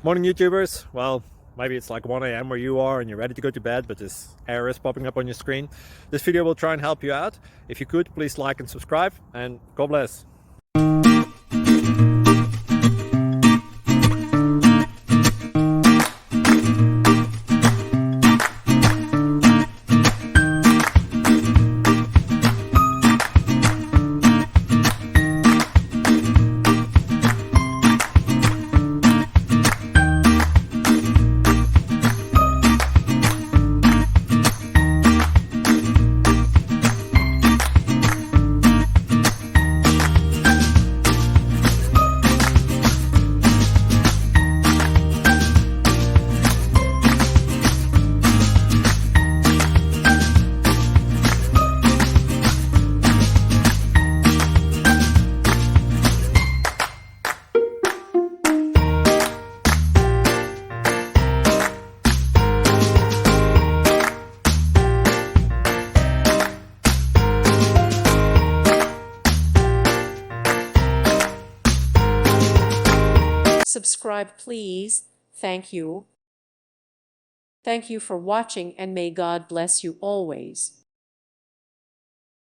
Morning YouTubers. Well, maybe it's like 1 a.m. where you are and you're ready to go to bed, but this error is popping up on your screen. This video will try and help you out. If you could, please like and subscribe, and God bless. Subscribe, please. Thank you. Thank you for watching, and may God bless you always.